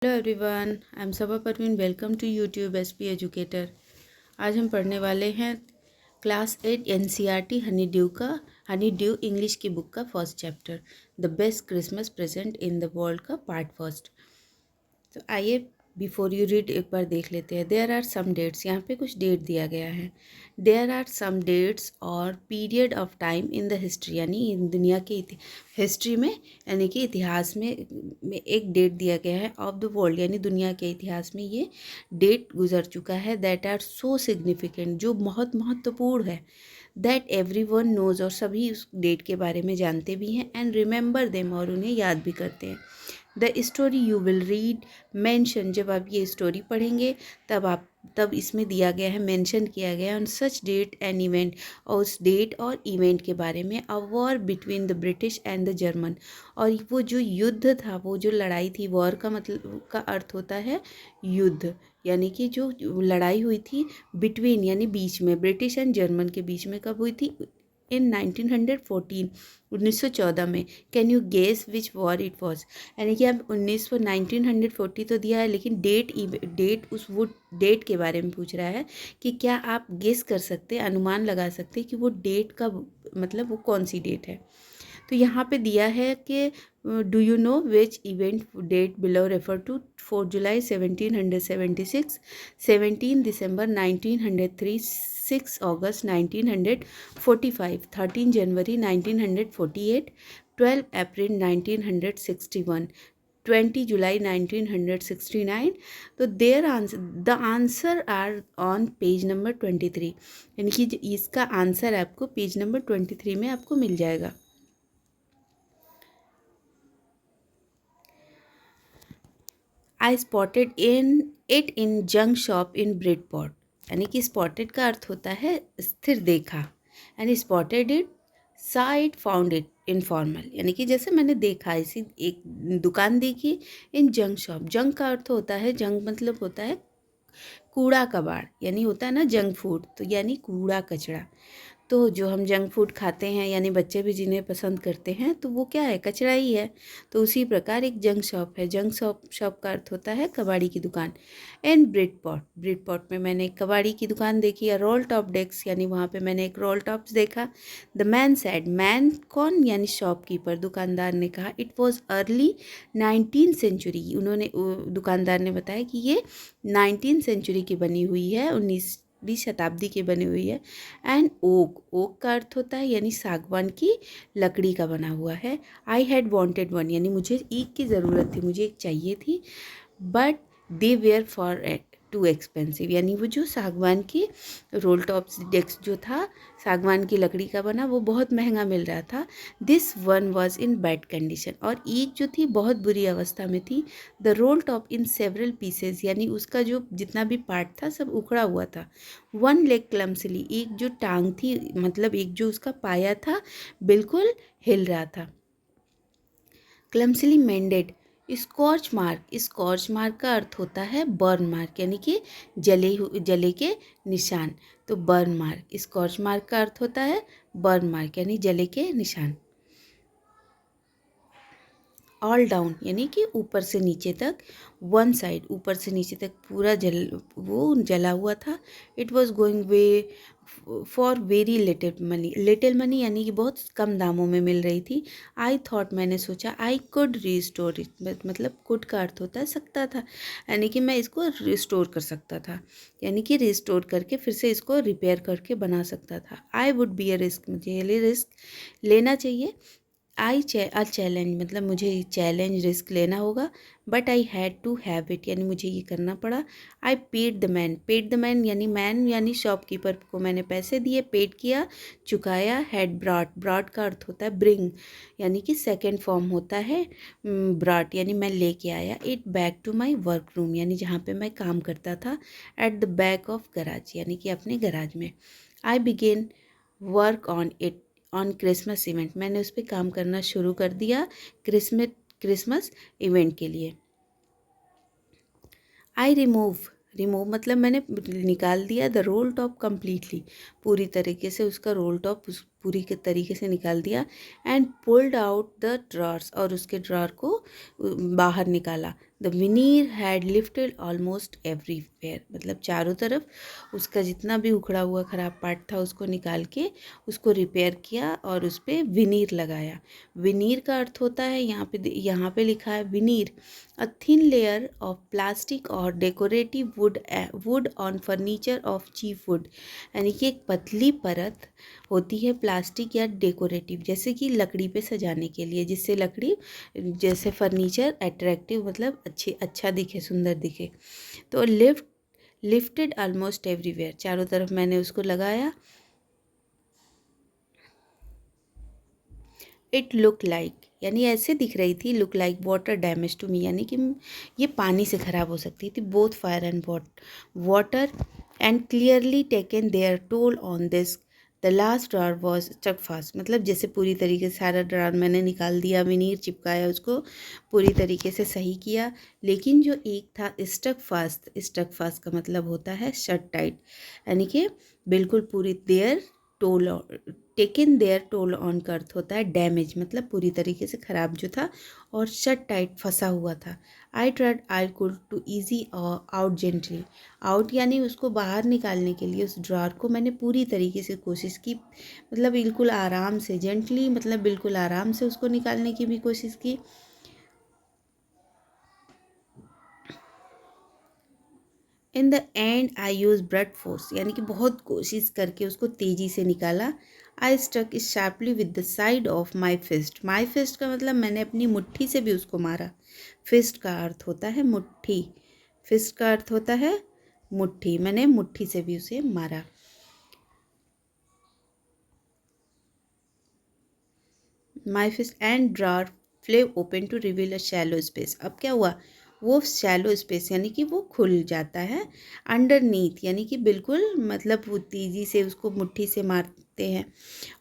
Hello everyone, I am Saba Parveen. Welcome to YouTube SP educator. आज हम पढ़ने वाले हैं class 8 NCERT honeydew English की बुक का first chapter, the best Christmas present in the world का पार्ट फर्स्ट। तो आइए बिफोर यू रीड एक बार देख लेते हैं। देयर आर सम डेट्स, यहाँ पे कुछ डेट दिया गया है। देयर आर सम डेट्स और period of time in the history, यानी दुनिया के हिस्ट्री में, यानी कि इतिहास में एक डेट दिया गया है ऑफ द वर्ल्ड, यानी दुनिया के इतिहास में ये डेट गुजर चुका है। दैट आर सो सिग्निफिकेंट, जो बहुत महत्वपूर्ण है। दैट एवरी वन नोज, और सभी उस डेट के बारे में जानते भी हैं। एंड रिमेंबर देम, और उन्हें याद भी करते हैं। The story you will read mention, जब आप ये स्टोरी पढ़ेंगे तब इसमें दिया गया है, मेंशन किया गया है on such date and event, और उस डेट और इवेंट के बारे में। A war between the British and the German, और वो जो युद्ध था, वो जो लड़ाई थी, वॉर का मतलब का अर्थ होता है युद्ध, यानी कि जो लड़ाई हुई थी बिटवीन, यानी बीच में, ब्रिटिश एंड जर्मन के बीच में कब हुई थी? इन 1914, 1914 में। Can you guess which war it was, यानी कि अब 1940 तो दिया है, लेकिन वो डेट के बारे में पूछ रहा है कि क्या आप गेस कर सकते, अनुमान लगा सकते कि वो डेट का मतलब वो कौन सी डेट है। तो यहाँ पे दिया है कि do you know which event date below refer to? 4 जुलाई 1776, 17 दिसंबर 1903, 6 अगस्त 1945, 13 जनवरी 1948, 12 अप्रैल 1961, 20 जुलाई 1969। तो the answer are on page number 23, यानी कि इसका आंसर आपको पेज नंबर 23 में आपको मिल जाएगा। I spotted in junk shop in Bridport, यानी कि स्पॉटेड का अर्थ होता है स्थिर देखा, यानी स्पॉटेड इट, सा इट, फाउंड इट इनफॉर्मल, यानी कि जैसे मैंने देखा, इसी एक दुकान देखी इन जंक शॉप। जंक का अर्थ होता है, जंक मतलब होता है कूड़ा कबाड़, यानी होता है ना जंक फूड, तो यानी कूड़ा कचरा। तो जो हम जंक फूड खाते हैं, यानी बच्चे भी जिन्हें पसंद करते हैं, तो वो क्या है? कचरा ही है। तो उसी प्रकार एक जंक शॉप है। जंक शॉप का अर्थ होता है कबाड़ी की दुकान। एंड ब्रिड पॉट में मैंने एक कबाड़ी की दुकान देखी। या रोल टॉप डेस्क, यानी वहाँ पे मैंने एक रोल टॉप्स देखा। द मैन सैड, मैन कौन? यानी शॉपकीपर, दुकानदार ने कहा, it was early 19th century, दुकानदार ने बताया कि ये 19th सेंचुरी की बनी हुई है, 19वीं शताब्दी की बनी हुई है। एंड ओक का अर्थ होता है, यानी सागवान की लकड़ी का बना हुआ है। आई हैड वॉन्टेड वन, यानी मुझे एक की ज़रूरत थी, मुझे एक चाहिए थी। But they were far too expensive, यानी वो जो सागवान की रोल टॉप्स डेस्क जो था, सागवान की लकड़ी का बना, वो बहुत महंगा मिल रहा था। This one was in bad condition, और एक जो थी बहुत बुरी अवस्था में थी। The role top in several pieces, यानी उसका जो जितना भी पार्ट था सब उखड़ा हुआ था। वन लेग क्लम्सली, एक जो टांग थी, मतलब एक जो उसका पाया था, बिल्कुल हिल रहा था। क्लम्सली मेंडेड, स्कॉर्च मार्क का अर्थ होता है बर्न मार्क, यानी कि जले के निशान। तो बर्न मार्क, स्कॉर्च मार्क का अर्थ होता है बर्न मार्क, यानी जले के निशान। ऑल डाउन, यानी कि ऊपर से नीचे तक। वन साइड, ऊपर से नीचे तक पूरा वो जला हुआ था। It was going way for very little money, यानी कि बहुत कम दामों में मिल रही थी। आई थॉट, मैंने सोचा, आई कुड रिस्टोर इट, मतलब कुड का अर्थ होता है सकता था, यानी कि मैं इसको रिस्टोर कर सकता था, यानी कि रिस्टोर करके फिर से इसको रिपेयर करके बना सकता था। I would be a risk, मुझे ये रिस्क लेना चाहिए। चैलेंज, मतलब मुझे चैलेंज रिस्क लेना होगा। But I had to have it, यानी मुझे ये करना पड़ा। आई पेड द मैन, यानी शॉपकीपर को मैंने पैसे दिए, पेड किया, चुकाया। हैड ब्रॉट का अर्थ होता है ब्रिंग, यानी कि सेकेंड फॉर्म होता है ब्रॉट, यानी मैं लेके आया। It back to my work room, यानी जहाँ पे मैं काम करता था। At the back of garage, यानी कि अपने गराज में। I began work on Christmas event, मैंने उस पर काम करना शुरू कर दिया क्रिसमस इवेंट के लिए। आई रिमूव मतलब मैंने निकाल दिया द रोल टॉप कम्प्लीटली, पूरी तरीके से उसका रोल टॉप पूरी के तरीके से निकाल दिया। And pulled out the drawers, और उसके ड्रॉर को बाहर निकाला। The veneer had lifted almost everywhere, मतलब चारों तरफ उसका जितना भी उखड़ा हुआ ख़राब पार्ट था उसको निकाल के उसको रिपेयर किया और उस पर विनीर लगाया। विनीर का अर्थ होता है, यहाँ पे लिखा है veneer, a thin layer of plastic और decorative wood on furniture of cheap wood, यानी कि एक पतली परत होती है प्लास्टिक या डेकोरेटिव, जैसे कि लकड़ी पे सजाने के लिए, जिससे लकड़ी जैसे फर्नीचर अट्रैक्टिव, मतलब अच्छा दिखे, सुंदर दिखे। तो लिफ्टेड ऑलमोस्ट एवरीवेयर, चारों तरफ मैंने उसको लगाया। इट लुक लाइक, यानी ऐसे दिख रही थी, look like water damage to me, यानी कि ये पानी से ख़राब हो सकती थी। Both fire and water and clearly taken their toll on this. The last drawer was stuck fast, मतलब जैसे पूरी तरीके से सारा ड्रॉर मैंने निकाल दिया, विनीर चिपकाया, उसको पूरी तरीके से सही किया, लेकिन जो एक था स्टक फास्ट का मतलब होता है शट टाइट, यानी कि बिल्कुल पूरी their toll, taken their toll on का अर्थ होता है डैमेज, मतलब पूरी तरीके से ख़राब जो था, और शट टाइट फंसा हुआ था। I tried I could to ease out gently, out यानी उसको बाहर निकालने के लिए उस ड्रॉर को मैंने पूरी तरीके से कोशिश की, मतलब बिल्कुल आराम से, जेंटली मतलब बिल्कुल आराम से उसको निकालने की भी कोशिश की। In the end I use brute force, यानी कि बहुत कोशिश करके उसको तेज़ी से निकाला। I stuck is sharply with the side of my fist, my fist का मतलब मैंने अपनी मुट्ठी से भी उसको मारा। फिस्ट का अर्थ होता है मुट्ठी, फिस्ट का अर्थ होता है मुट्ठी, मैंने मुट्ठी से भी उसे मारा। My fist and drawer flew open to reveal a shallow space, अब क्या हुआ, वो शैलो स्पेस यानी कि वो खुल जाता है, अंडरनीथ यानी कि बिल्कुल, मतलब वो तेज़ी से उसको मुट्ठी से मारते हैं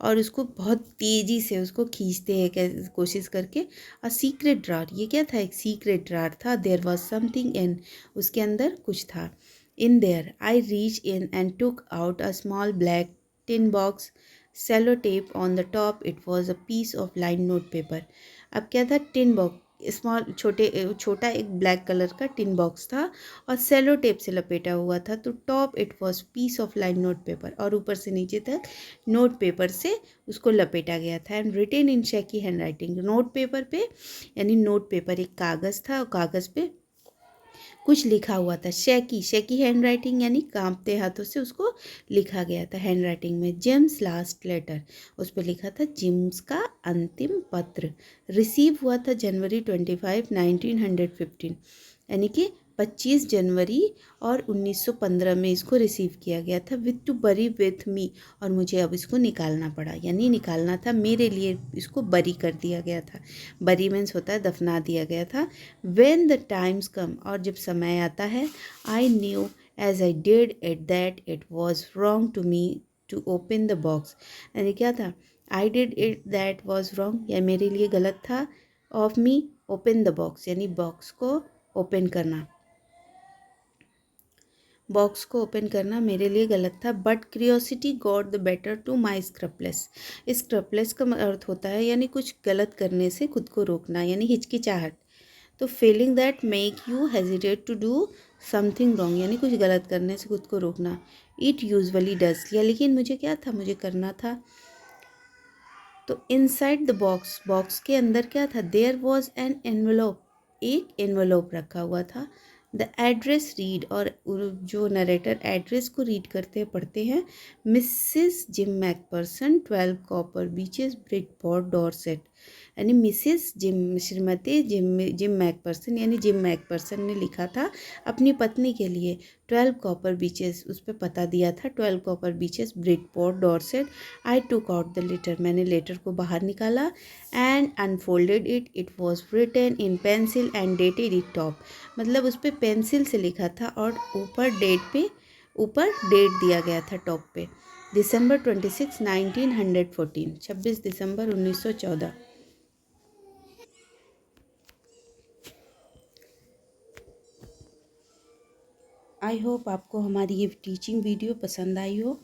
और उसको बहुत तेज़ी से उसको खींचते हैं कोशिश करके। और सीक्रेट ड्रॉर, ये क्या था, एक सीक्रेट ड्रॉर था। देयर वॉज समथिंग इन, उसके अंदर कुछ था। In there I reach in and took out a small black tin box, cello tape on the top, it was a piece of line note paper. अब क्या था, tin box, छोटा एक black colour का टिन बॉक्स था और cello tape से लपेटा हुआ था। तो top it was piece of line note paper, और ऊपर से नीचे तक नोट पेपर से उसको लपेटा गया था। And written in shaky handwriting, note paper पे, यानी नोट पेपर एक कागज़ था और कागज़ पे कुछ लिखा हुआ था। शेकी हैंड राइटिंग, यानी कांपते हाथों से उसको लिखा गया था हैंड राइटिंग में। जेम्स लास्ट लेटर, उस पर लिखा था जेम्स का अंतिम पत्र, रिसीव हुआ था January 25, 1915, यानी कि 25 जनवरी और 1915 में इसको रिसीव किया गया था। With to bury with me, और मुझे अब इसको निकालना पड़ा, यानी निकालना था मेरे लिए, इसको बरी कर दिया गया था। बरी मीन्स होता है दफना दिया गया था। व्हेन द टाइम्स कम, और जब समय आता है, I knew as I did it that it was wrong to me to open the box, यानी क्या था, I did it that was wrong, या मेरे लिए गलत था, of me open the box, यानी बॉक्स को ओपन करना, बॉक्स को ओपन करना मेरे लिए गलत था। But curiosity got the better to my scruples, scruples का अर्थ होता है यानी कुछ गलत करने से खुद को रोकना, यानी हिचकिचाहट। तो feeling that make you hesitate to do something wrong, यानी कुछ गलत करने से खुद को रोकना। इट यूजली डज, या लेकिन मुझे क्या था, मुझे करना था। तो इनसाइड द बॉक्स, बॉक्स के अंदर क्या था, देयर वॉज एन एनवेलोप, एक एनवेलोप रखा हुआ था। द एड्रेस रीड, और जो नरेटर एड्रेस को रीड करते पढ़ते हैं, Mrs gym McPherson, 12 Copper Beeches, Bridport, Dorset, यानी Mrs gym, Shrimati gym McPherson, यानी जिम मैकपर्सन ने लिखा था अपनी पत्नी के लिए 12 कॉपर बीचेस, उस पर पता दिया था 12 Copper Beeches, Bridport, Dorset. I took out the letter, मैंने लेटर को बाहर निकाला। And unfolded it, it was written in pencil and dated it top, मतलब उस पर पेंसिल से लिखा था और ऊपर डेट दिया गया था टॉप पे। December 26, 1914, 26 December 1914। आई होप आपको हमारी ये टीचिंग वीडियो पसंद आई हो।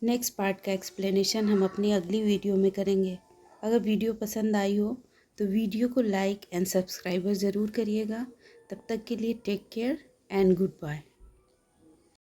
नेक्स्ट पार्ट का एक्सप्लेनेशन हम अपनी अगली वीडियो में करेंगे। अगर वीडियो पसंद आई हो तो वीडियो को लाइक एंड सब्सक्राइब ज़रूर करिएगा। तब तक के लिए take care and good bye.